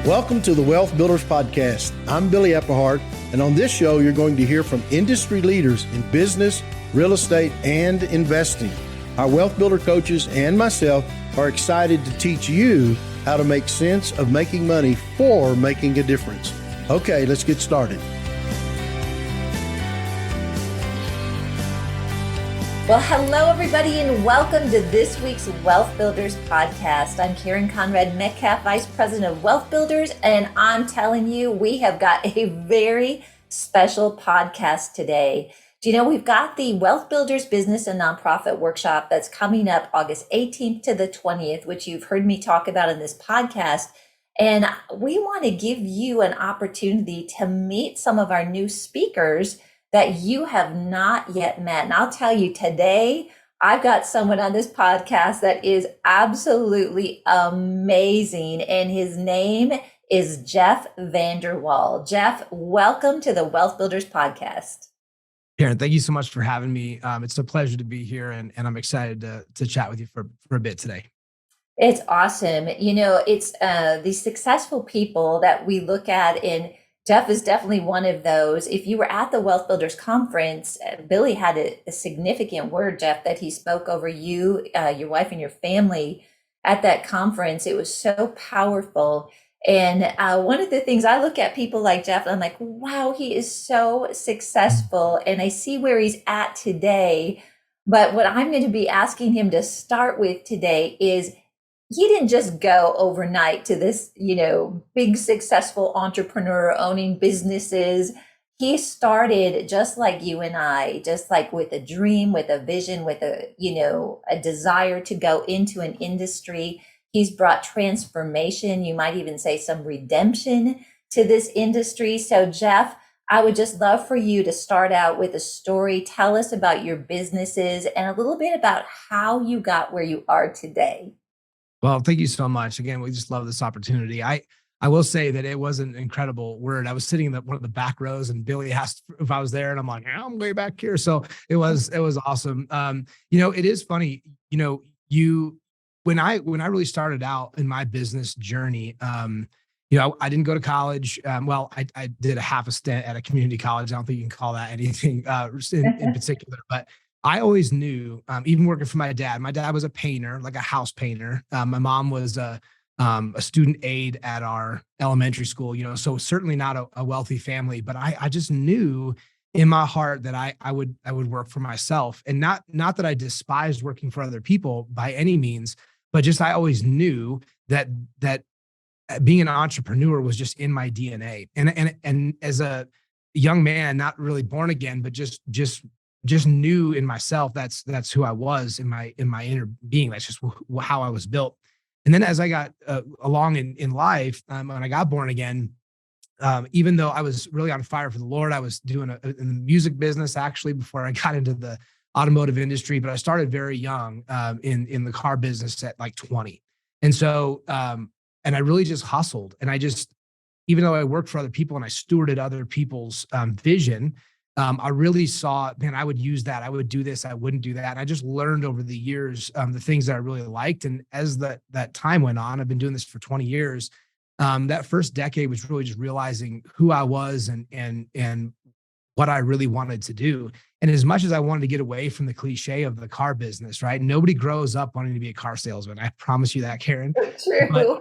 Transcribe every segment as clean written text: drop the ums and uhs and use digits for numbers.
Welcome to the Wealth Builders Podcast. I'm Billy Eppehart, and on this show, you're going to hear from industry leaders in business, real estate, and investing. Our Wealth Builder coaches and myself are excited to teach you how to make sense of making money for making a difference. Okay, let's get started. Well, hello, everybody, and welcome to this week's Wealth Builders Podcast. I'm Karen Conrad Metcalfe, Vice President of Wealth Builders, and I'm telling you, we have got a very special podcast today. Do you know we've got the Wealth Builders Business and Nonprofit Workshop that's coming up August 18th to the 20th, which you've heard me talk about in this podcast. And we want to give you an opportunity to meet some of our new speakers that you have not yet met. And I'll tell you today, I've got someone on this podcast that is absolutely amazing. And his name is Jeff VanderWal. Jeff, welcome to the Wealth Builders Podcast. Karen, thank you so much for having me. It's a pleasure to be here, and I'm excited to chat with you for a bit today. It's awesome. You know, it's these successful people that we look at, and Jeff is definitely one of those. If you were at the Wealth Builders Conference, Billy had a significant word, Jeff, that he spoke over you, your wife, and your family at that conference. It was so powerful. And one of the things I look at people like Jeff, and I'm like, wow, he is so successful. And I see where he's at today. But what I'm going to be asking him to start with today is, he didn't just go overnight to this, big successful entrepreneur owning businesses. He started just like you and I, just like with a dream, with a vision, with a desire to go into an industry. He's brought transformation, you might even say some redemption to this industry. So Jeff, I would just love for you to start out with a story. Tell us about your businesses and a little bit about how you got where you are today. Well, thank you so much. Again, we just love this opportunity. I will say that it was an incredible word. I was sitting in one of the back rows, and Billy asked if I was there, and I'm like, I'm way back here. So it was awesome. It is funny. When I really started out in my business journey, I didn't go to college. I did a half a stint at a community college. I don't think you can call that anything in particular, but I always knew, even working for my dad was a painter, like a house painter. My mom was a student aide at our elementary school, so certainly not a wealthy family, but I just knew in my heart that I would work for myself, and not that I despised working for other people by any means, but just, I always knew that being an entrepreneur was just in my DNA. And as a young man, not really born again, but just knew in myself that's who I was in my inner being. That's just how I was built. And then as I got along in life, when I got born again, even though I was really on fire for the Lord, I was doing in the music business actually before I got into the automotive industry. But I started very young in the car business at like 20. And so, and I really just hustled. And even though I worked for other people and I stewarded other people's vision, I really saw, man, I would use that. I would do this. I wouldn't do that. And I just learned over the years the things that I really liked. And as that time went on, I've been doing this for 20 years. That first decade was really just realizing who I was and what I really wanted to do. And as much as I wanted to get away from the cliche of the car business, right? Nobody grows up wanting to be a car salesman. I promise you that, Karen. True.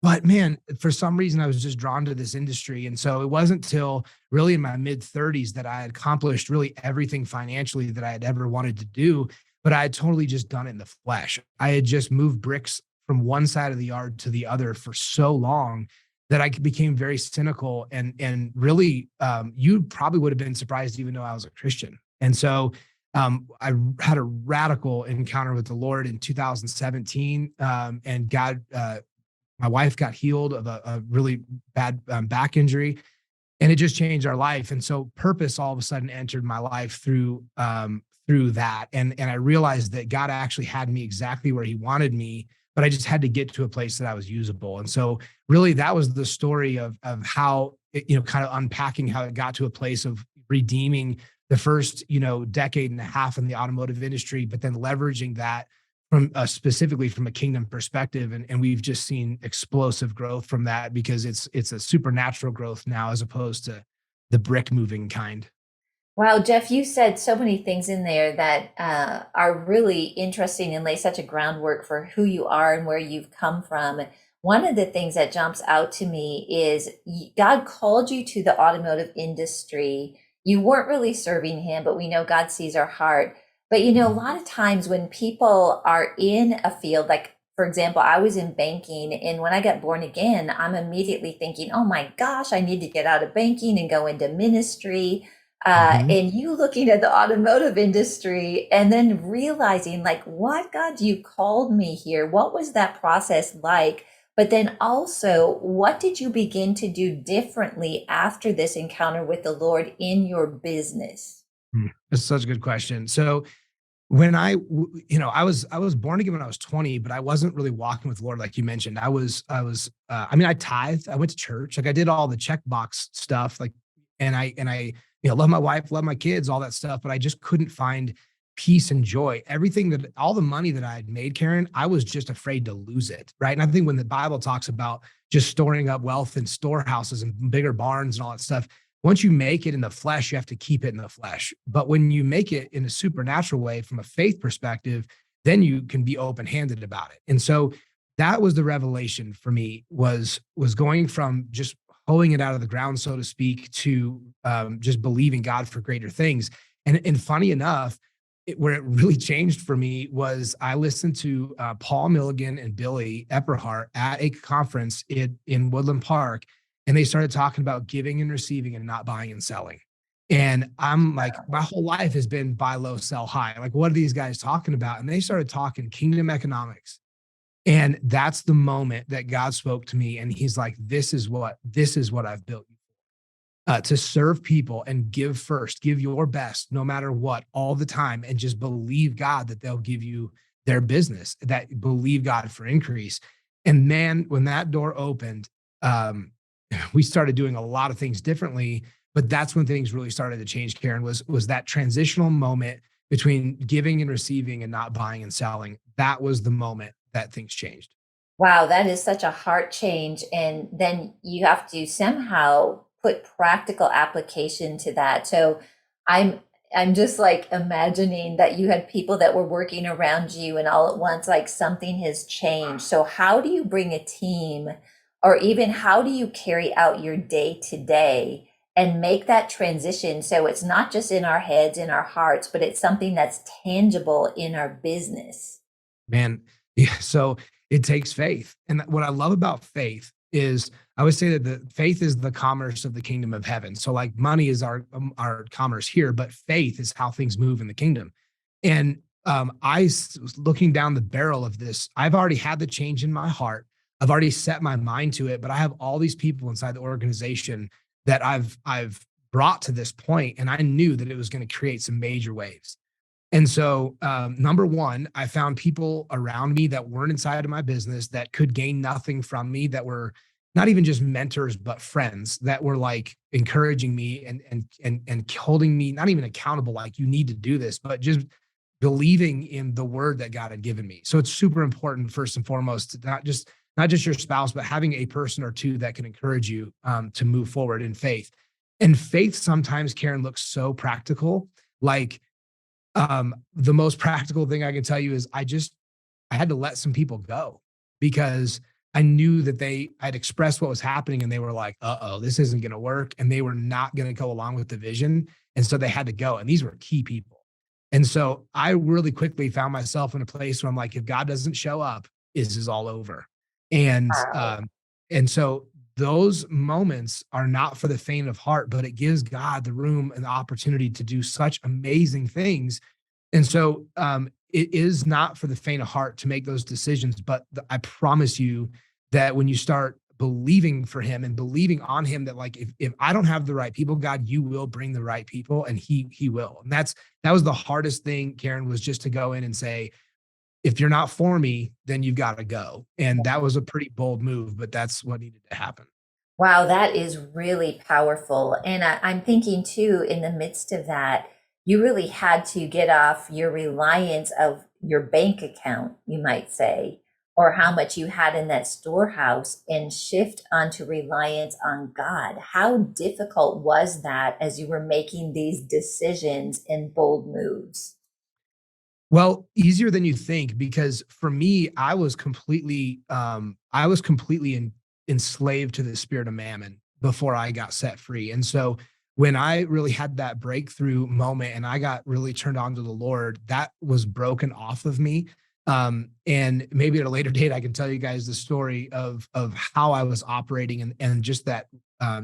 But man, for some reason, I was just drawn to this industry. And so it wasn't till really in my mid 30s that I had accomplished really everything financially that I had ever wanted to do. But I had totally just done it in the flesh. I had just moved bricks from one side of the yard to the other for so long that I became very cynical. And really, you probably would have been surprised even though I was a Christian. And so I had a radical encounter with the Lord in 2017, and God, my wife got healed of a really bad back injury, and it just changed our life. And so purpose all of a sudden entered my life through that. And I realized that God actually had me exactly where he wanted me, but I just had to get to a place that I was usable. And so really that was the story of how, kind of unpacking how it got to a place of redeeming the first, decade and a half in the automotive industry, but then leveraging that from specifically from a kingdom perspective. And we've just seen explosive growth from that because it's a supernatural growth now as opposed to the brick moving kind. Wow, Jeff, you said so many things in there that are really interesting and lay such a groundwork for who you are and where you've come from. One of the things that jumps out to me is God called you to the automotive industry. You weren't really serving Him, but we know God sees our heart. But a lot of times when people are in a field, like for example, I was in banking, and when I got born again, I'm immediately thinking, oh my gosh, I need to get out of banking and go into ministry. Mhm. And you looking at the automotive industry and then realizing, like, what God, you called me here? What was that process like? But then also, what did you begin to do differently after this encounter with the Lord in your business? That's such a good question. So when I was born again when I was 20, but I wasn't really walking with the Lord like you mentioned. I mean, I tithed, I went to church, like I did all the checkbox stuff, like, and I love my wife, love my kids, all that stuff, but I just couldn't find peace and joy. Everything that all the money that I had made, Karen, I was just afraid to lose it. Right. And I think when the Bible talks about just storing up wealth in storehouses and bigger barns and all that stuff, once you make it in the flesh, you have to keep it in the flesh. But when you make it in a supernatural way from a faith perspective, then you can be open-handed about it. And so that was the revelation for me was going from just hoeing it out of the ground, so to speak, to just believing God for greater things. And funny enough, where it really changed for me was I listened to Paul Milligan and Billy Epperhart at a conference in Woodland Park, and they started talking about giving and receiving and not buying and selling. And I'm like, my whole life has been buy low, sell high. Like, what are these guys talking about? And they started talking kingdom economics. And that's the moment that God spoke to me. And he's like, this is what I've built you to serve people and give first, give your best, no matter what, all the time, and just believe God that they'll give you their business, that believe God for increase. And man, when that door opened, um, we started doing a lot of things differently. But that's when things really started to change, Karen, was that transitional moment between giving and receiving and not buying and selling. That was the moment that things changed. Wow, that is such a heart change. And then you have to somehow put practical application to that. So I'm I'm just like imagining that you had people that were working around you and all at once like something has changed. So how do you bring a team or even how do you carry out your day to day and make that transition so it's not just in our heads, in our hearts, but it's something that's tangible in our business? Man, yeah, so it takes faith. And what I love about faith is I always say that the faith is the commerce of the kingdom of heaven. So like money is our commerce here, but faith is how things move in the kingdom. And was looking down the barrel of this. I've already had the change in my heart. I've already set my mind to it, but I have all these people inside the organization that I've brought to this point, and I knew that it was going to create some major waves. And so, number one, I found people around me that weren't inside of my business that could gain nothing from me, that were not even just mentors, but friends that were like encouraging me and holding me not even accountable, like you need to do this, but just believing in the word that God had given me. So it's super important, first and foremost, to not just your spouse, but having a person or two that can encourage you to move forward in faith. And faith sometimes, Karen, looks so practical, like the most practical thing I can tell you is I had to let some people go because I knew that I'd expressed what was happening and they were like, uh-oh, this isn't going to work. And they were not going to go along with the vision. And so they had to go. And these were key people. And so I really quickly found myself in a place where I'm like, if God doesn't show up, this is all over. And, Wow. and so those moments are not for the faint of heart, but it gives God the room and the opportunity to do such amazing things. And so it is not for the faint of heart to make those decisions, but I promise you that when you start believing for him and believing on him, that like if I don't have the right people, God, you will bring the right people, and he will. And that was the hardest thing, Karen, was just to go in and say, if you're not for me, then you've got to go. And that was a pretty bold move, but that's what needed to happen. Wow, that is really powerful. And I'm thinking too, in the midst of that, you really had to get off your reliance of your bank account, you might say, or how much you had in that storehouse and shift onto reliance on God? How difficult was that as you were making these decisions and bold moves? Well, easier than you think, because for me, I was completely enslaved to the spirit of mammon before I got set free. And so when I really had that breakthrough moment and I got really turned on to the Lord, that was broken off of me. And maybe at a later date, I can tell you guys the story of how I was operating, and just that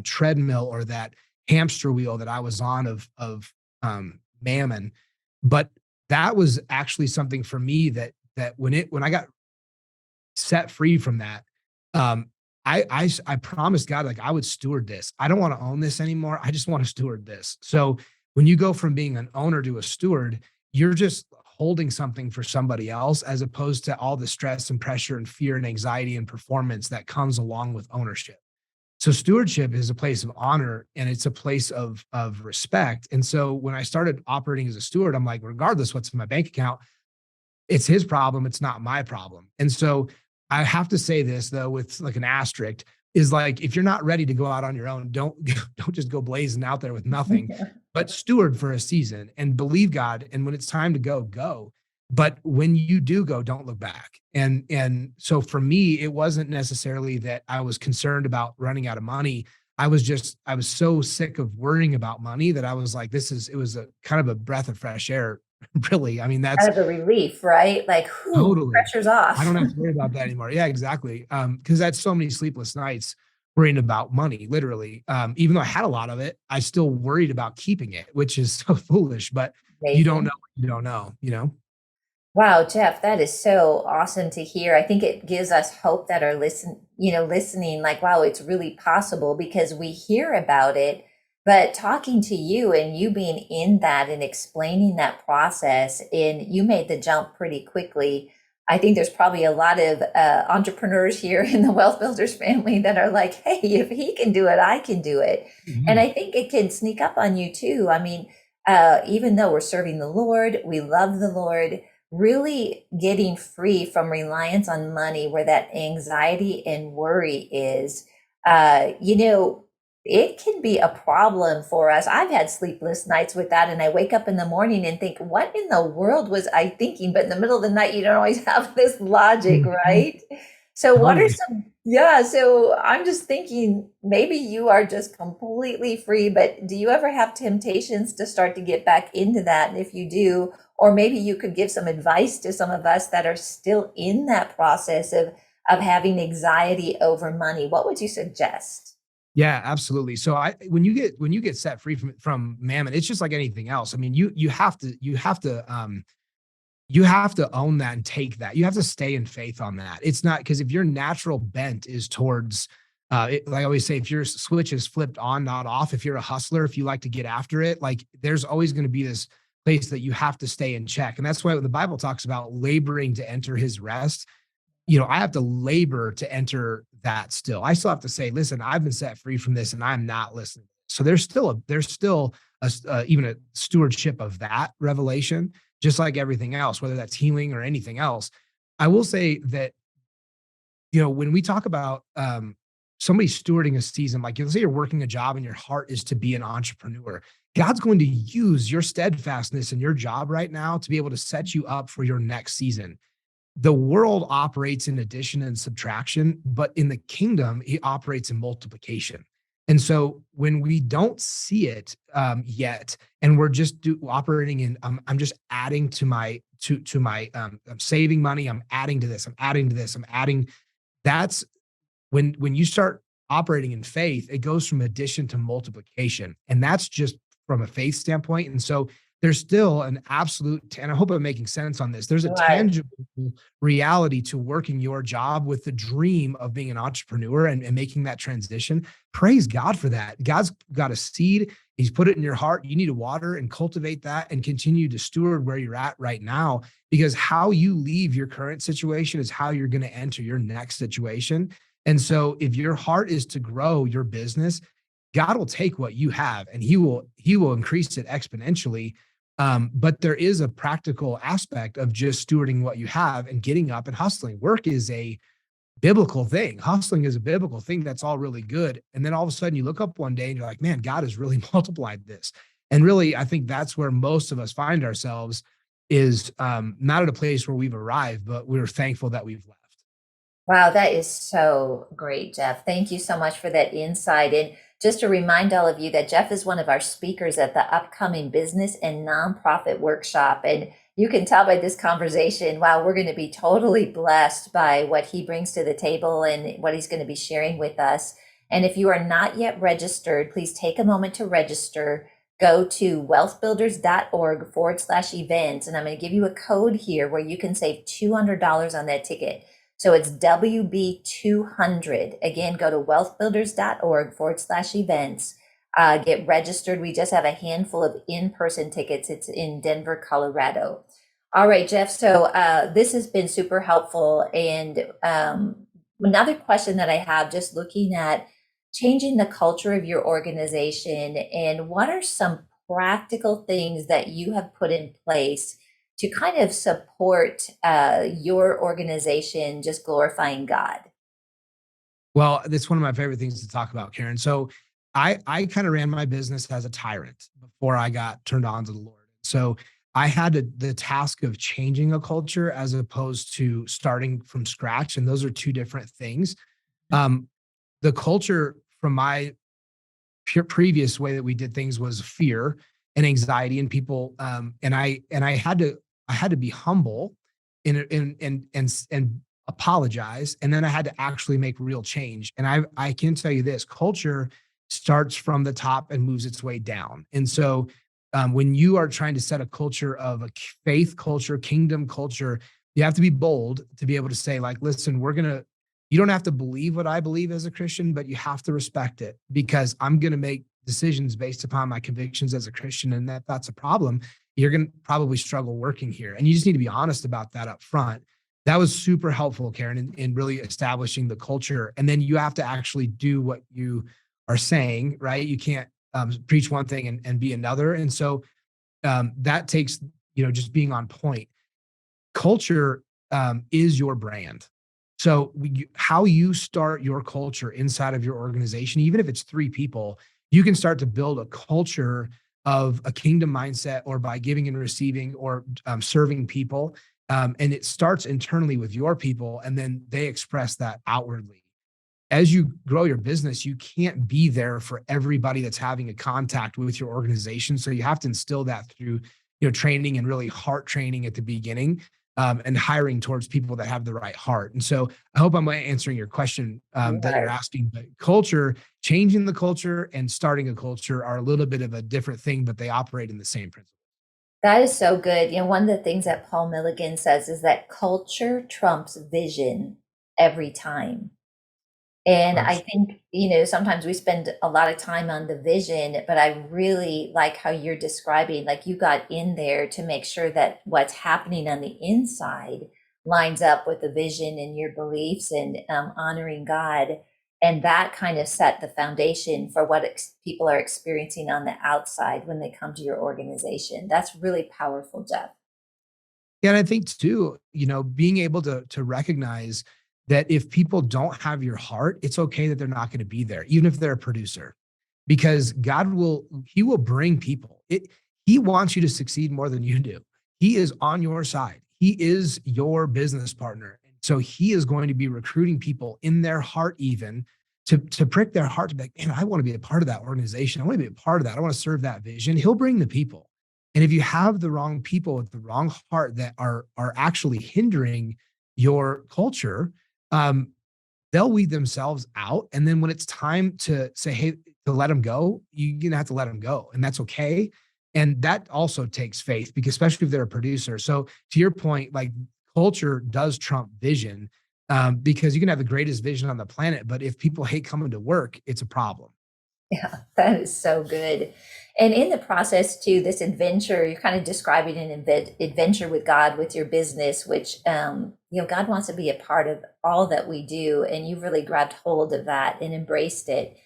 treadmill, or that hamster wheel that I was on of mammon. But that was actually something for me that when I got set free from that, um, I promised God, like, I would steward this. I don't want to own this anymore. I just want to steward this. So when you go from being an owner to a steward, you're just holding something for somebody else, as opposed to all the stress and pressure and fear and anxiety and performance that comes along with ownership. So stewardship is a place of honor, and it's a place of respect. And so when I started operating as a steward, I'm like, regardless what's in my bank account, it's his problem. It's not my problem. And so I have to say this, though, with like an asterisk, is like, if you're not ready to go out on your own, don't don't just go blazing out there with nothing, but steward for a season and believe God. And when it's time to go, go. But when you do go, don't look back. And so for me, it wasn't necessarily that I was concerned about running out of money. I was so sick of worrying about money that I was like, it was a kind of a breath of fresh air. Really. I mean, that's Kind of a relief, right? Like, whew, totally. pressure's I off. don't have to worry about that anymore. Yeah, exactly. Because that's so many sleepless nights worrying about money, literally. Even though I had a lot of it, I still worried about keeping it, which is so foolish. But you don't know Amazing. what you don't know, you know? Wow, Jeff, that is so awesome to hear. I think it gives us hope that are listening, like, wow, it's really possible, because we hear about it, but talking to you and you being in that and explaining that process, and you made the jump pretty quickly. I think there's probably a lot of entrepreneurs here in the Wealth Builders family that are like, hey, if he can do it, I can do it. And Mhm. I think it can sneak up on you too. I mean, even though we're serving the Lord, we love the Lord, really getting free from reliance on money, where that anxiety and worry is, you know, it can be a problem for us. I've had sleepless nights with that, and I wake up in the morning and think, what in the world was I thinking? But in the middle of the night, you don't always have this logic, Mhm. right? So what are Totally. some, yeah, so I'm just thinking, maybe you are just completely free, but do you ever have temptations to start to get back into that? And if you do, or maybe you could give some advice to some of us that are still in that process of having anxiety over money, what would you suggest? Yeah, absolutely. So when you get set free from mammon, it's just like anything else. I mean, you have to own that and take that. You have to stay in faith on that. It's not, because if your natural bent is towards, like I always say, if your switch is flipped on, not off, if you're a hustler, if you like to get after it, like, there's always going to be this place that you have to stay in check. And that's why the Bible talks about laboring to enter his rest. I have to labor to enter that still. I still have to say, listen, I've been set free from this and I'm not listening. So there's still even a stewardship of that revelation, just like everything else, whether that's healing or anything else. I will say that, when we talk about somebody stewarding a season, like, let's say you're working a job and your heart is to be an entrepreneur, God's going to use your steadfastness in your job right now to be able to set you up for your next season. The world operates in addition and subtraction, but in the kingdom, it operates in multiplication. And so when we don't see it yet, and we're just operating in, I'm just adding to my, I'm saving money, I'm adding to this, I'm adding to this, I'm adding. That's when you start operating in faith, it goes from addition to multiplication, and that's just from a faith standpoint. And so there's still an absolute, and I hope I'm making sense on this, there's a Right. tangible reality to working your job with the dream of being an entrepreneur, and making that transition. Praise God for that. God's got a seed, he's put it in your heart. You need to water and cultivate that and continue to steward where you're at right now, because how you leave your current situation is how you're going to enter your next situation. And so if your heart is to grow your business, God will take what you have and he will increase it exponentially. But there is a practical aspect of just stewarding what you have and getting up and hustling. Work is a biblical thing. Hustling is a biblical thing. That's all really good. And then all of a sudden you look up one day and you're like, man, God has really multiplied this. And really, I think that's where most of us find ourselves is not at a place where we've arrived, but we're thankful that we've left. Wow, that is so great, Jeff. Thank you so much for that insight. And just to remind all of you that Jeff is one of our speakers at the upcoming business and nonprofit workshop. And you can tell by this conversation, wow, we're going to be totally blessed by what he brings to the table and what he's going to be sharing with us. And if you are not yet registered, please take a moment to register. Go to wealthbuilders.org/events. And I'm going to give you a code here where you can save $200 on that ticket. So it's WB200. Again, go to wealthbuilders.org/events. Get registered. We just have a handful of in-person tickets. It's in Denver, Colorado. All right, Jeff. So this has been super helpful. And another question that I have, just looking at changing the culture of your organization, and what are some practical things that you have put in place to kind of support your organization just glorifying God? Well, that's one of my favorite things to talk about, Karen. So I kind of ran my business as a tyrant before I got turned on to the Lord. So I had the task of changing a culture as opposed to starting from scratch. And those are two different things. The culture from my previous way that we did things was fear and anxiety and people. And I had to be humble and apologize. And then I had to actually make real change. And I can tell you this: culture starts from the top and moves its way down. And so when you are trying to set a culture of a faith culture, kingdom culture, you have to be bold to be able to say, like, listen, you don't have to believe what I believe as a Christian, but you have to respect it, because I'm going to make decisions based upon my convictions as a Christian. And that's a problem. You're going to probably struggle working here. And you just need to be honest about that up front. That was super helpful, Karen, in really establishing the culture. And then you have to actually do what you are saying, right? You can't preach one thing and be another. And so that takes, just being on point. Culture is your brand. So how you start your culture inside of your organization, even if it's 3 people, you can start to build a culture of a kingdom mindset, or by giving and receiving, or serving people. And it starts internally with your people, and then they express that outwardly. As you grow your business, you can't be there for everybody that's having a contact with your organization. So you have to instill that through, training, and really heart training at the beginning, and hiring towards people that have the right heart. And so I hope I'm answering your question that you're asking. But culture, changing the culture and starting a culture are a little bit of a different thing, but they operate in the same principle. That is so good. One of the things that Paul Milligan says is that culture trumps vision every time. And I think, sometimes we spend a lot of time on the vision, but I really like how you're describing, like, you got in there to make sure that what's happening on the inside lines up with the vision and your beliefs, and honoring God. And that kind of set the foundation for what people are experiencing on the outside when they come to your organization. That's really powerful, Jeff. Yeah, and I think too, being able to recognize that if people don't have your heart, it's okay that they're not going to be there, even if they're a producer, because He will bring people. He wants you to succeed more than you do. He is on your side. He is your business partner. And so He is going to be recruiting people in their heart, even to prick their heart, to be like, man, I want to be a part of that organization. I want to be a part of that. I want to serve that vision. He'll bring the people. And if you have the wrong people with the wrong heart that are actually hindering your culture, they'll weed themselves out. And then when it's time to say, hey, to let them go, you're going to have to let them go. And that's okay. And that also takes faith, because especially if they're a producer. So to your point, like, culture does trump vision, because you can have the greatest vision on the planet, but if people hate coming to work, it's a problem. Yeah, that is so good. And in the process too, this adventure, you're kind of describing an adventure with God, with your business, which, God wants to be a part of all that we do. And you've really grabbed hold of that and embraced it.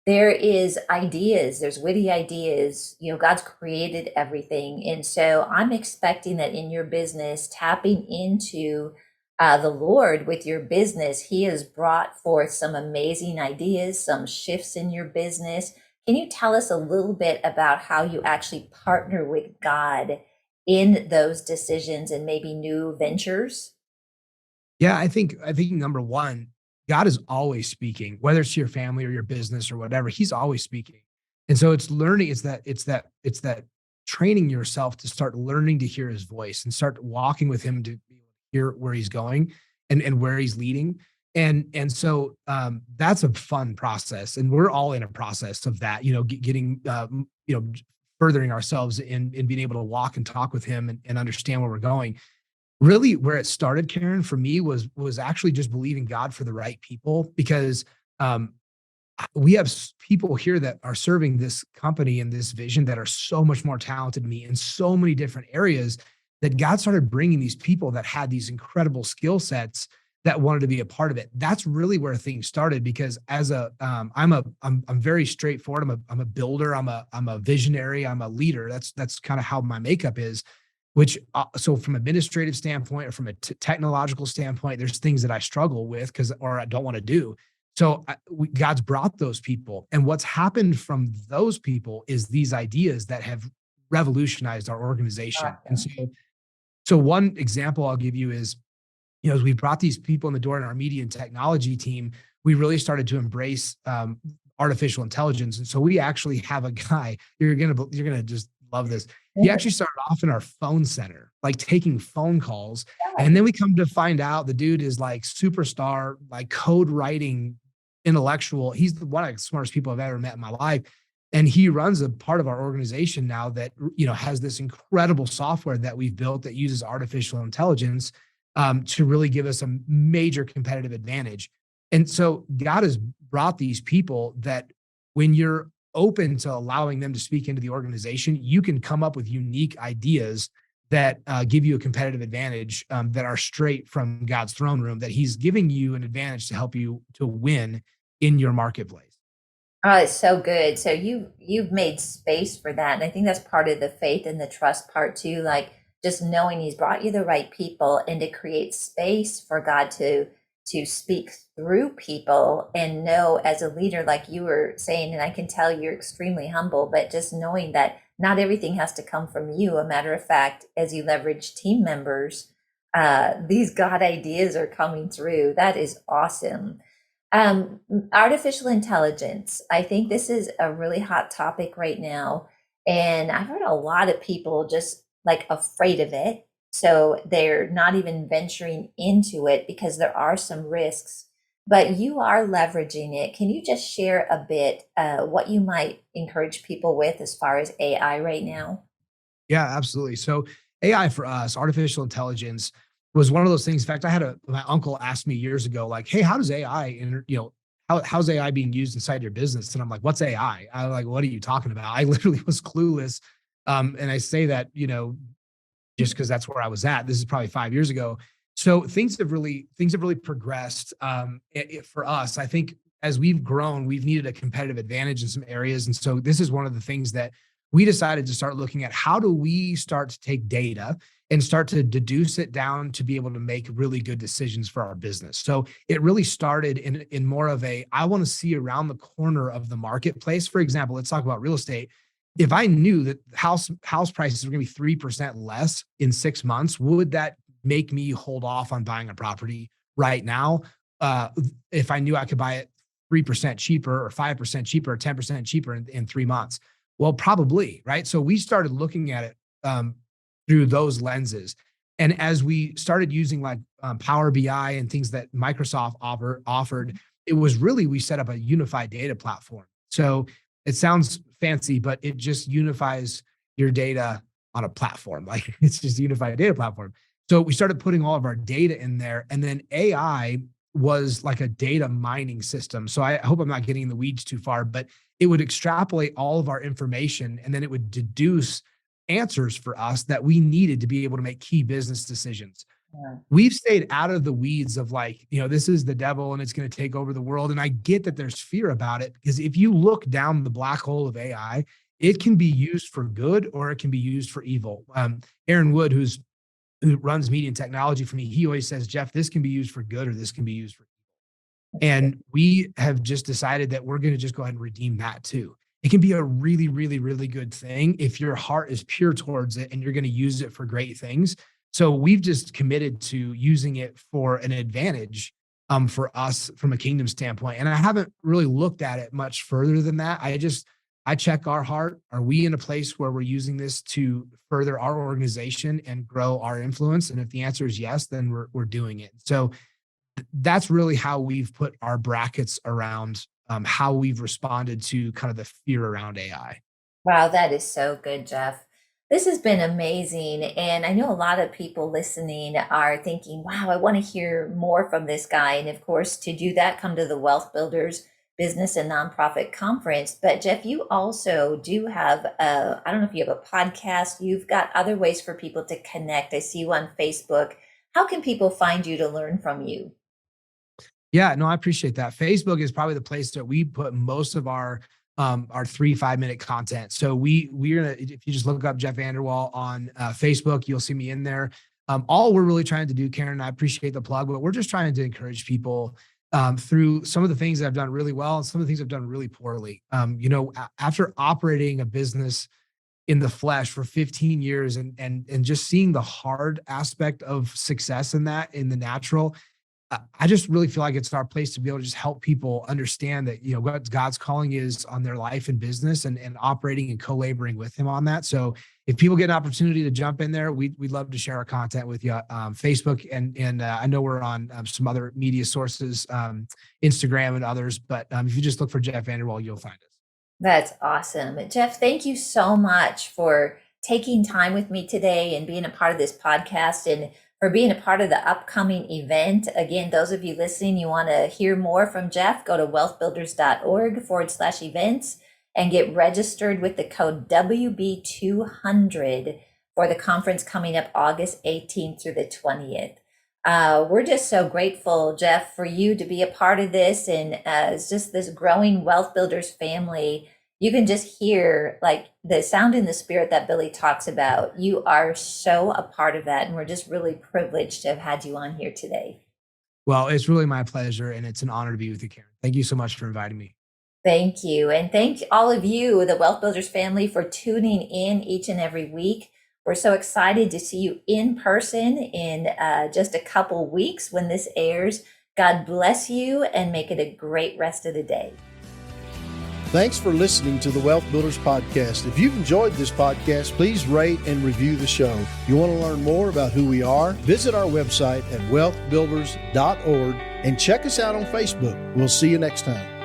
there is ideas, there's witty ideas. God's created everything. And so I'm expecting that in your business, tapping into the Lord with your business, He has brought forth some amazing ideas, some shifts in your business. Can you tell us a little bit about how you actually partner with God in those decisions and maybe new ventures? Yeah, I think number one, God is always speaking, whether it's to your family or your business or whatever, he's always speaking. And so it's learning, it's that training yourself to start learning to hear his voice and start walking with him to be able to hear where he's going and where he's leading. And so that's a fun process. And we're all in a process of that, getting furthering ourselves in being able to walk and talk with him and understand where we're going. Really, where it started, Karen, for me was actually just believing God for the right people, because um, we have people here that are serving this company and this vision that are so much more talented than me in so many different areas, that God started bringing these people that had these incredible skill sets that wanted to be a part of it. That's really where things started, because as I'm very straightforward. I'm a builder. I'm a visionary. I'm a leader. That's kind of how my makeup is. So from administrative standpoint or from a technological standpoint, there's things that I struggle with or I don't want to do. So God's brought those people, and what's happened from those people is these ideas that have revolutionized our organization. And Awesome. so one example I'll give you is, as we brought these people in the door in our media and technology team, we really started to embrace artificial intelligence. And so we actually have a guy, you're gonna just love this. He actually started off in our phone center, like taking phone calls. And then we come to find out the dude is like superstar, like code writing intellectual. He's one of the smartest people I've ever met in my life. And he runs a part of our organization now that, has this incredible software that we've built that uses artificial intelligence to really give us a major competitive advantage. And so God has brought these people that, when you're open to allowing them to speak into the organization, you can come up with unique ideas that give you a competitive advantage, that are straight from God's throne room, that he's giving you an advantage to help you to win in your marketplace. Oh, it's so good. So you've made space for that. And I think that's part of the faith and the trust part too. Like just knowing he's brought you the right people and to create space for God to speak through people, and know as a leader, like you were saying, and I can tell you're extremely humble, but just knowing that not everything has to come from you. A matter of fact, as you leverage team members, these God ideas are coming through. That is awesome. Um, Artificial intelligence. I think this is a really hot topic right now. And I've heard a lot of people just like afraid of it. So they're not even venturing into it because there are some risks. But you are leveraging it. Can you just share a bit what you might encourage people with as far as AI right now? Yeah, absolutely. So AI for us, artificial intelligence, was one of those things. In fact, my uncle asked me years ago, like, "Hey, how does AI, how's AI being used inside your business?" And I'm like, "What's AI?" I'm like, "What are you talking about?" I literally was clueless. And I say that, just because that's where I was at. This is probably 5 years ago. So things have really progressed, for us. I think as we've grown, we've needed a competitive advantage in some areas, and so this is one of the things that we decided to start looking at. How do we start to take data and start to deduce it down to be able to make really good decisions for our business? So it really started in more of I want to see around the corner of the marketplace. For example, let's talk about real estate. If I knew that house prices were going to be 3% less in 6 months, would that make me hold off on buying a property right now? Uh, if I knew I could buy it 3% cheaper or 5% cheaper or 10% cheaper in 3 months? Well, probably, right? So we started looking at it through those lenses. And as we started using like Power BI and things that Microsoft offered, it was really, we set up a unified data platform. So it sounds fancy, but it just unifies your data on a platform. Like it's just a unified data platform. So we started putting all of our data in there, and then AI was like a data mining system. So I hope I'm not getting in the weeds too far, but it would extrapolate all of our information, and then it would deduce answers for us that we needed to be able to make key business decisions. Yeah. We've stayed out of the weeds of like, this is the devil and it's going to take over the world. And I get that there's fear about it, because if you look down the black hole of AI, it can be used for good or it can be used for evil. Aaron Wood, who runs media and technology for me, he always says, Jeff, this can be used for good or this can be used for evil. And we have just decided that we're going to just go ahead and redeem that too. It can be a really, really, really good thing if your heart is pure towards it and you're going to use it for great things. So we've just committed to using it for an advantage for us from a kingdom standpoint. And I haven't really looked at it much further than that. I check our heart. Are we in a place where we're using this to further our organization and grow our influence? And if the answer is yes, then we're doing it. So that's really how we've put our brackets around how we've responded to kind of the fear around AI. Wow, that is so good, Jeff. This has been amazing. And I know a lot of people listening are thinking, wow, I want to hear more from this guy. And of course, to do that, come to the Wealth Builders Business and Nonprofit Conference. But Jeff, you also do have, I don't know if you have a podcast, you've got other ways for people to connect. I see you on Facebook. How can people find you to learn from you? Yeah, no, I appreciate that. Facebook is probably the place that we put most of our 3 5-minute content. So we're gonna, if you just look up Jeff VanderWal on Facebook, you'll see me in there. All we're really trying to do, Karen, and I appreciate the plug, but we're just trying to encourage people through some of the things that I've done really well and some of the things I've done really poorly. After operating a business in the flesh for 15 years and just seeing the hard aspect of success in that, in the natural, I just really feel like it's our place to be able to just help people understand that, what God's calling is on their life and business, and operating and co-laboring with him on that. So if people get an opportunity to jump in there, we'd love to share our content with you. Facebook and I know we're on some other media sources, Instagram and others, but if you just look for Jeff VanderWal, you'll find us. That's awesome. Jeff, thank you so much for taking time with me today and being a part of this podcast, and for being a part of the upcoming event. Again, those of you listening, you want to hear more from Jeff, go to wealthbuilders.org/events and get registered with the code WB200 for the conference coming up August 18th through the 20th. We're just so grateful, Jeff, for you to be a part of this. And it's just this growing Wealth Builders family. You can just hear like the sound in the spirit that Billy talks about. You are so a part of that. And we're just really privileged to have had you on here today. Well, it's really my pleasure, and it's an honor to be with you, Karen. Thank you so much for inviting me. Thank you. And thank all of you, the Wealth Builders family, for tuning in each and every week. We're so excited to see you in person in just a couple weeks when this airs. God bless you and make it a great rest of the day. Thanks for listening to the Wealth Builders Podcast. If you've enjoyed this podcast, please rate and review the show. If you want to learn more about who we are, visit our website at wealthbuilders.org and check us out on Facebook. We'll see you next time.